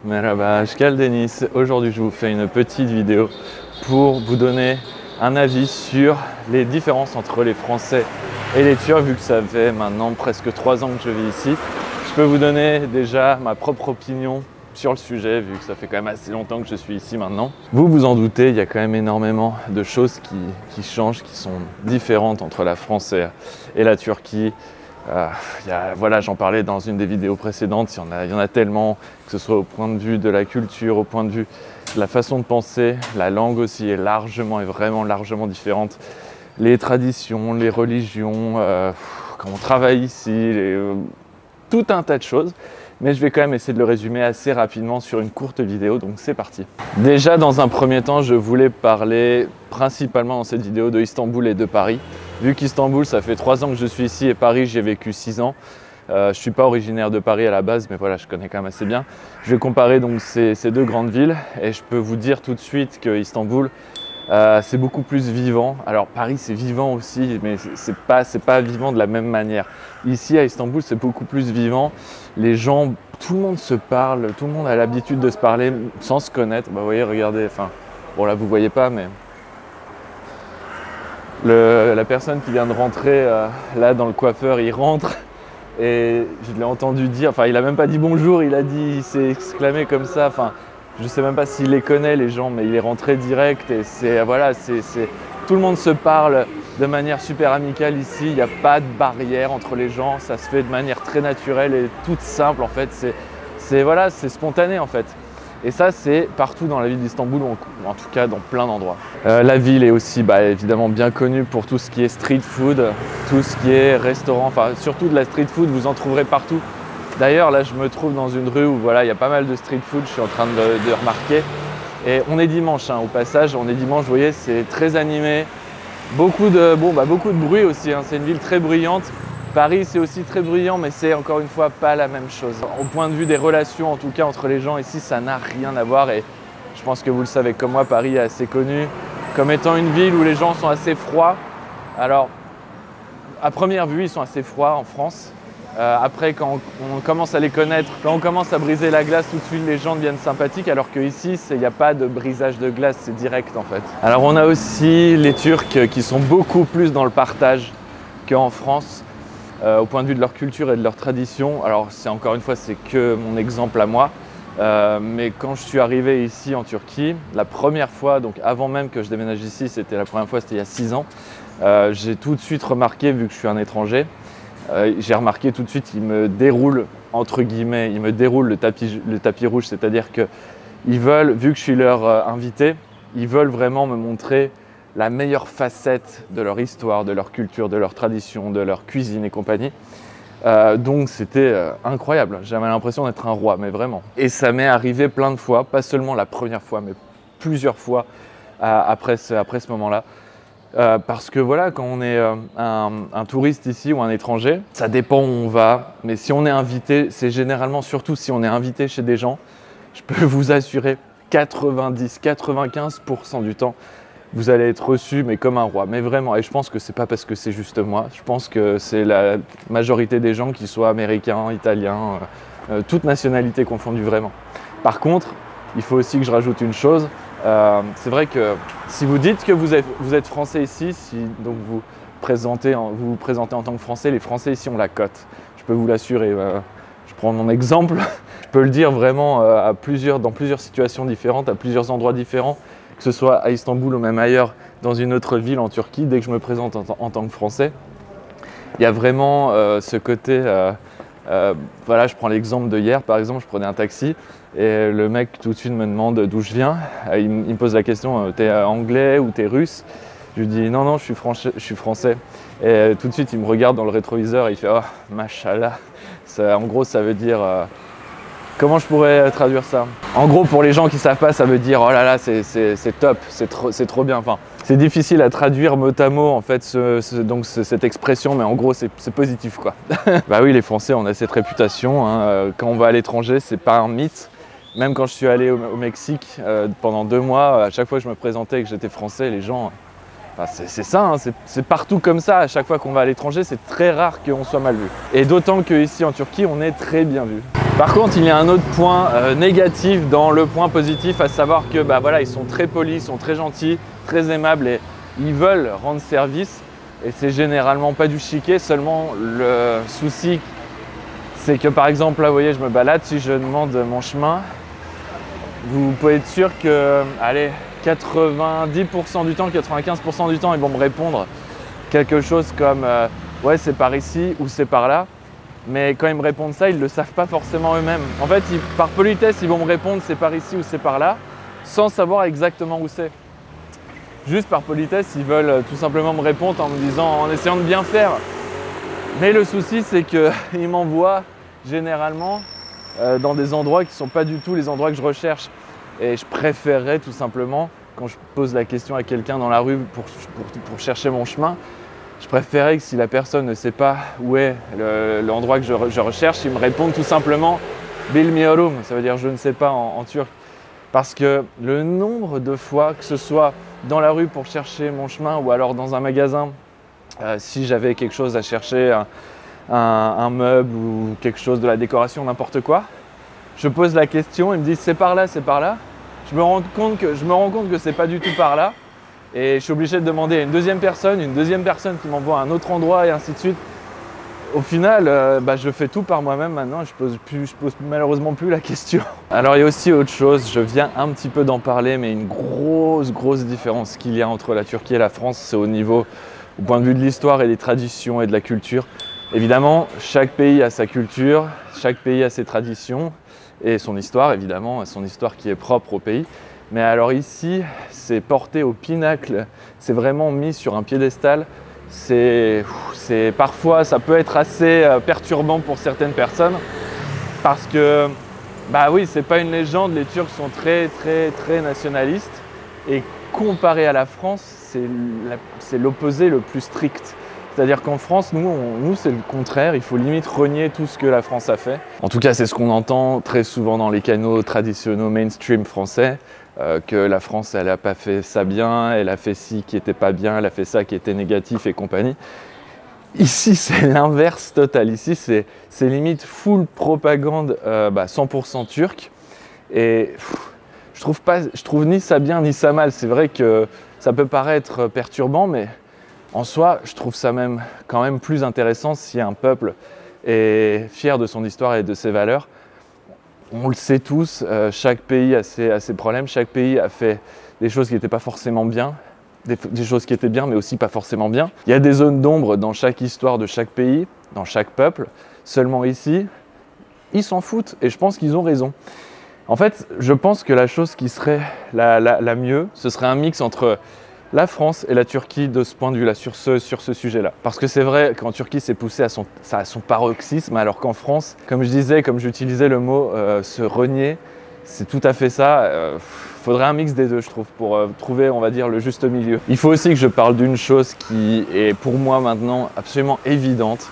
Merhaba, je suis Denis. Aujourd'hui, je vous fais une petite vidéo pour vous donner un avis sur les différences entre les Français et les Turcs, vu que ça fait maintenant presque 3 ans que je vis ici. Je peux vous donner déjà ma propre opinion sur le sujet, vu que ça fait quand même assez longtemps que je suis ici maintenant. Vous vous en doutez, il y a quand même énormément de choses qui changent, qui sont différentes entre la France et la Turquie. Voilà, j'en parlais dans une des vidéos précédentes, il y en a tellement, que ce soit au point de vue de la culture, au point de vue de la façon de penser, la langue aussi est vraiment largement différente. Les traditions, les religions, quand on travaille ici, tout un tas de choses. Mais je vais quand même essayer de le résumer assez rapidement sur une courte vidéo, donc c'est parti. Déjà, dans un premier temps, je voulais parler principalement dans cette vidéo de Istanbul et de Paris. Vu qu'Istanbul, ça fait 3 ans que je suis ici et Paris, j'y ai vécu 6 ans. Je ne suis pas originaire de Paris à la base, mais voilà, je connais quand même assez bien. Je vais comparer donc ces deux grandes villes et je peux vous dire tout de suite que Istanbul, c'est beaucoup plus vivant. Alors Paris, c'est vivant aussi, mais c'est pas vivant de la même manière. Ici, à Istanbul, c'est beaucoup plus vivant. Les gens, tout le monde se parle, tout le monde a l'habitude de se parler sans se connaître. Bah, vous voyez, regardez, bon là, vous voyez pas, mais la personne qui vient de rentrer là dans le coiffeur, il rentre et je l'ai entendu dire, il a même pas dit bonjour, il s'est exclamé comme ça, je sais même pas s'il les connaît les gens, mais il est rentré direct et tout le monde se parle de manière super amicale ici, il n'y a pas de barrière entre les gens, ça se fait de manière très naturelle et toute simple en fait, c'est spontané en fait. Et ça, c'est partout dans la ville d'Istanbul, ou en tout cas dans plein d'endroits. La ville est aussi évidemment bien connue pour tout ce qui est street food, tout ce qui est restaurant, surtout de la street food, vous en trouverez partout. D'ailleurs, là, je me trouve dans une rue où voilà, il y a pas mal de street food, je suis en train de remarquer. Et on est dimanche, au passage, on est dimanche, vous voyez, c'est très animé. Beaucoup de bruit aussi, c'est une ville très bruyante. Paris, c'est aussi très bruyant, mais c'est encore une fois pas la même chose. Au point de vue des relations, en tout cas entre les gens ici, ça n'a rien à voir. Et je pense que vous le savez comme moi, Paris est assez connu comme étant une ville où les gens sont assez froids. Alors, à première vue, ils sont assez froids en France. Après, quand on commence à les connaître, quand on commence à briser la glace, tout de suite les gens deviennent sympathiques, alors qu'ici, il n'y a pas de brisage de glace, c'est direct en fait. Alors on a aussi les Turcs qui sont beaucoup plus dans le partage qu'en France. Au point de vue de leur culture et de leur tradition. Alors encore une fois, c'est que mon exemple à moi. Mais quand je suis arrivé ici en Turquie, la première fois, donc avant même que je déménage ici, c'était il y a 6 ans, j'ai tout de suite remarqué, vu que je suis un étranger, j'ai remarqué tout de suite, ils me déroulent, entre guillemets, ils me déroulent le tapis rouge, c'est-à-dire qu'ils veulent, vu que je suis leur invité, ils veulent vraiment me montrer la meilleure facette de leur histoire, de leur culture, de leur tradition, de leur cuisine et compagnie. Donc c'était incroyable, j'avais l'impression d'être un roi, mais vraiment. Et ça m'est arrivé plein de fois, pas seulement la première fois, mais plusieurs fois après ce moment-là. Parce que voilà, quand on est un touriste ici ou un étranger, ça dépend où on va, mais si on est invité, c'est généralement, surtout si on est invité chez des gens, je peux vous assurer 90-95% du temps, vous allez être reçu mais comme un roi, mais vraiment. Et je pense que c'est pas parce que c'est juste moi, je pense que c'est la majorité des gens, qui soient américains, italiens, toutes nationalités confondues vraiment. Par contre, il faut aussi que je rajoute une chose, c'est vrai que si vous dites que vous êtes français ici, donc vous vous présentez en tant que français, les Français ici ont la cote, je peux vous l'assurer. Je prends mon exemple, je peux le dire vraiment dans plusieurs situations différentes, à plusieurs endroits différents, que ce soit à Istanbul ou même ailleurs, dans une autre ville en Turquie, dès que je me présente en tant que Français, il y a vraiment ce côté, voilà, je prends l'exemple de hier, par exemple, je prenais un taxi et le mec tout de suite me demande d'où je viens, il me pose la question, t'es anglais ou t'es russe? Je lui dis non, je suis français. Et tout de suite, il me regarde dans le rétroviseur et il fait oh, machallah. En gros, ça veut dire. Comment je pourrais traduire ça? En gros, pour les gens qui ne savent pas, ça veut dire oh là là, c'est top, c'est trop bien. C'est difficile à traduire mot à mot en fait, cette expression, mais en gros, c'est positif quoi. Bah oui, les Français, on a cette réputation. Quand on va à l'étranger, c'est pas un mythe. Même quand je suis allé au Mexique pendant 2 mois, à chaque fois que je me présentais et que j'étais français, les gens. C'est ça, c'est partout comme ça. À chaque fois qu'on va à l'étranger, c'est très rare qu'on soit mal vu. Et d'autant qu'ici en Turquie, on est très bien vu. Par contre, il y a un autre point négatif dans le point positif, à savoir que voilà, ils sont très polis, ils sont très gentils, très aimables et ils veulent rendre service. Et c'est généralement pas du chiquet, seulement le souci, c'est que par exemple, là vous voyez, je me balade, si je demande mon chemin, vous pouvez être sûr que, allez, 90% du temps, 95% du temps, ils vont me répondre quelque chose comme ouais, c'est par ici ou c'est par là. Mais quand ils me répondent ça, ils ne le savent pas forcément eux-mêmes. En fait, par politesse, ils vont me répondre c'est par ici ou c'est par là, sans savoir exactement où c'est. Juste par politesse, ils veulent tout simplement me répondre en essayant de bien faire. Mais le souci, c'est qu'ils m'envoient généralement dans des endroits qui ne sont pas du tout les endroits que je recherche. Et je préférerais tout simplement, quand je pose la question à quelqu'un dans la rue pour chercher mon chemin, je préférerais que si la personne ne sait pas où est l'endroit que je recherche, il me réponde tout simplement « bilmiyorum », ça veut dire « je ne sais pas » en turc. Parce que le nombre de fois, que ce soit dans la rue pour chercher mon chemin ou alors dans un magasin, si j'avais quelque chose à chercher, un meuble ou quelque chose de la décoration, n'importe quoi, je pose la question, ils me disent « c'est par là, c'est par là ». Je me rends compte que c'est pas du tout par là. Et je suis obligé de demander à une deuxième personne qui m'envoie à un autre endroit et ainsi de suite. Au final, je fais tout par moi-même maintenant et je pose malheureusement plus la question. Alors il y a aussi autre chose, je viens un petit peu d'en parler, mais une grosse différence qu'il y a entre la Turquie et la France, c'est au point de vue de l'histoire et des traditions et de la culture. Évidemment, chaque pays a sa culture, chaque pays a ses traditions et son histoire, évidemment, son histoire qui est propre au pays. Mais alors ici, c'est porté au pinacle, c'est vraiment mis sur un piédestal. Parfois, ça peut être assez perturbant pour certaines personnes parce que, oui, c'est pas une légende, les Turcs sont très nationalistes et comparé à la France, c'est l'opposé le plus strict. C'est-à-dire qu'en France, nous c'est le contraire, il faut limite renier tout ce que la France a fait. En tout cas, c'est ce qu'on entend très souvent dans les canaux traditionnels mainstream français, que la France, elle n'a pas fait ça bien, elle a fait ci qui n'était pas bien, elle a fait ça qui était négatif et compagnie. Ici, c'est l'inverse total. Ici, c'est limite full propagande 100% turque. Et je trouve ni ça bien ni ça mal. C'est vrai que ça peut paraître perturbant, mais en soi, je trouve ça même quand même plus intéressant si un peuple est fier de son histoire et de ses valeurs. On le sait tous, chaque pays a ses problèmes, chaque pays a fait des choses qui n'étaient pas forcément bien, des choses qui étaient bien mais aussi pas forcément bien. Il y a des zones d'ombre dans chaque histoire de chaque pays, dans chaque peuple. Seulement ici, ils s'en foutent et je pense qu'ils ont raison. En fait, je pense que la chose qui serait la mieux, ce serait un mix entre la France et la Turquie de ce point de vue-là, sur ce sujet-là. Parce que c'est vrai qu'en Turquie, c'est poussé à son paroxysme, alors qu'en France, comme j'utilisais le mot se renier, c'est tout à fait ça. Faudrait un mix des deux, je trouve, pour trouver, on va dire, le juste milieu. Il faut aussi que je parle d'une chose qui est pour moi maintenant absolument évidente.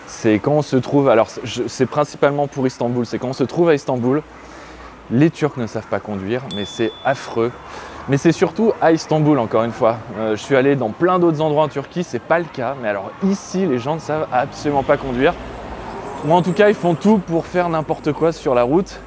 C'est quand on se trouve, alors c'est principalement pour Istanbul, c'est quand on se trouve à Istanbul, les Turcs ne savent pas conduire, mais c'est affreux. Mais c'est surtout à Istanbul, encore une fois. Je suis allé dans plein d'autres endroits en Turquie, c'est pas le cas. Mais alors ici, les gens ne savent absolument pas conduire. Ou en tout cas, ils font tout pour faire n'importe quoi sur la route.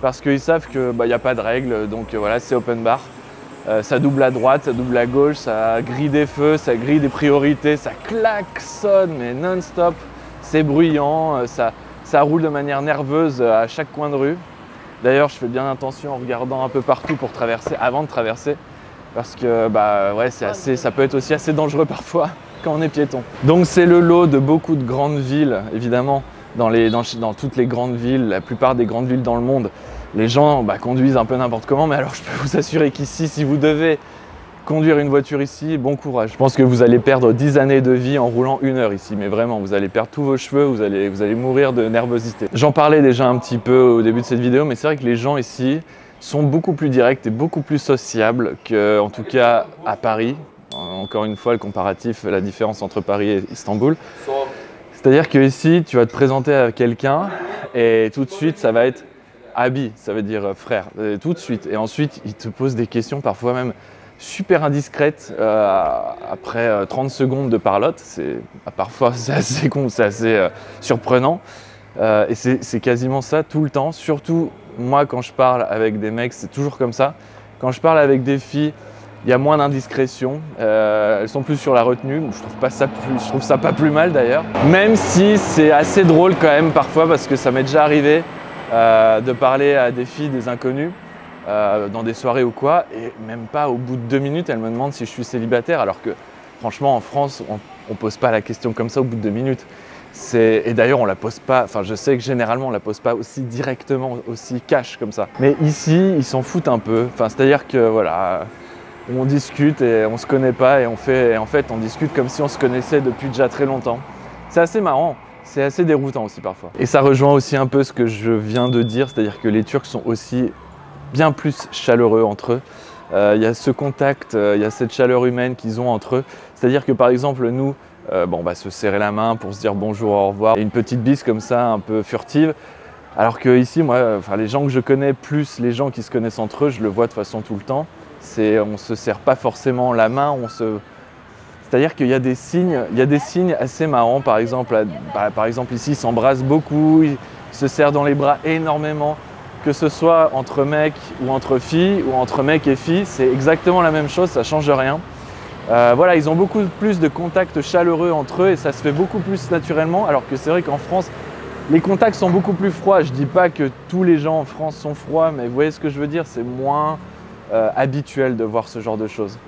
Parce qu'ils savent qu'il n'y a pas de règles, donc voilà, c'est open bar. Ça double à droite, ça double à gauche, ça grille des feux, ça grille des priorités, ça klaxonne, mais non-stop. C'est bruyant, ça roule de manière nerveuse à chaque coin de rue. D'ailleurs, je fais bien attention en regardant un peu partout pour traverser, avant de traverser, parce que ouais, ça peut être aussi assez dangereux parfois quand on est piéton. Donc c'est le lot de beaucoup de grandes villes, évidemment, dans toutes les grandes villes, la plupart des grandes villes dans le monde, les gens conduisent un peu n'importe comment, mais alors je peux vous assurer qu'ici, si vous devez conduire une voiture ici, bon courage. Je pense que vous allez perdre 10 années de vie en roulant 1 heure ici, mais vraiment, vous allez perdre tous vos cheveux, vous allez mourir de nervosité. J'en parlais déjà un petit peu au début de cette vidéo, mais c'est vrai que les gens ici sont beaucoup plus directs et beaucoup plus sociables qu'en tout cas à Paris. Encore une fois, le comparatif, la différence entre Paris et Istanbul. C'est-à-dire que ici, tu vas te présenter à quelqu'un et tout de suite, ça va être Abi, ça veut dire frère, tout de suite. Et ensuite, il te pose des questions parfois même super indiscrète après 30 secondes de parlotte. Parfois c'est assez con, c'est assez surprenant. Et c'est quasiment ça tout le temps. Surtout moi quand je parle avec des mecs, c'est toujours comme ça. Quand je parle avec des filles, il y a moins d'indiscrétion. Elles sont plus sur la retenue. Je trouve ça pas plus mal d'ailleurs. Même si c'est assez drôle quand même parfois parce que ça m'est déjà arrivé de parler à des filles, des inconnus, dans des soirées ou quoi, et même pas au bout de 2 minutes, elles me demandent si je suis célibataire, alors que franchement en France, on pose pas la question comme ça au bout de 2 minutes. Et d'ailleurs on la pose pas, enfin je sais que généralement on la pose pas aussi directement, aussi cash comme ça. Mais ici, ils s'en foutent un peu, enfin c'est-à-dire que voilà, on discute et on se connaît pas et en fait on discute comme si on se connaissait depuis déjà très longtemps. C'est assez marrant. C'est assez déroutant aussi parfois. Et ça rejoint aussi un peu ce que je viens de dire, c'est-à-dire que les Turcs sont aussi bien plus chaleureux entre eux. Il y a ce contact, il y a cette chaleur humaine qu'ils ont entre eux. C'est-à-dire que par exemple nous, on va se serrer la main pour se dire bonjour, au revoir, et une petite bise comme ça, un peu furtive. Alors que ici, moi, les gens que je connais, plus les gens qui se connaissent entre eux, je le vois de façon tout le temps. On se serre pas forcément la main, c'est-à-dire qu'il y a des signes assez marrants. Par exemple ici, ils s'embrassent beaucoup, ils se serrent dans les bras énormément. Que ce soit entre mecs ou entre filles ou entre mecs et filles, c'est exactement la même chose, ça ne change rien. Voilà, ils ont beaucoup plus de contacts chaleureux entre eux et ça se fait beaucoup plus naturellement, alors que c'est vrai qu'en France, les contacts sont beaucoup plus froids. Je ne dis pas que tous les gens en France sont froids, mais vous voyez ce que je veux dire, c'est moins habituel de voir ce genre de choses.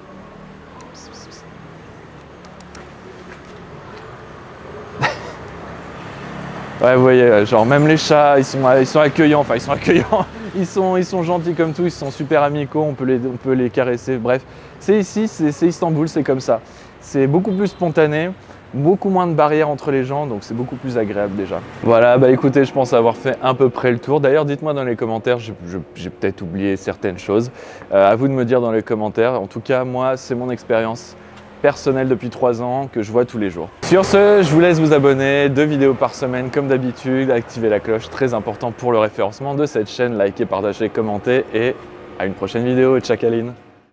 Ouais, vous voyez, genre même les chats, ils sont accueillants, enfin ils sont accueillants, ils sont gentils comme tout, ils sont super amicaux, on peut les caresser, bref. C'est ici, c'est Istanbul, c'est comme ça. C'est beaucoup plus spontané, beaucoup moins de barrières entre les gens, donc c'est beaucoup plus agréable déjà. Voilà, bah écoutez, je pense avoir fait à peu près le tour. D'ailleurs, dites-moi dans les commentaires, j'ai peut-être oublié certaines choses. À vous de me dire dans les commentaires. En tout cas, moi, c'est mon expérience personnel depuis 3 ans que je vois tous les jours. Sur ce, je vous laisse vous abonner, 2 vidéos par semaine comme d'habitude, activez la cloche, très important pour le référencement de cette chaîne, likez, partagez, commentez et à une prochaine vidéo. Ciao Caline.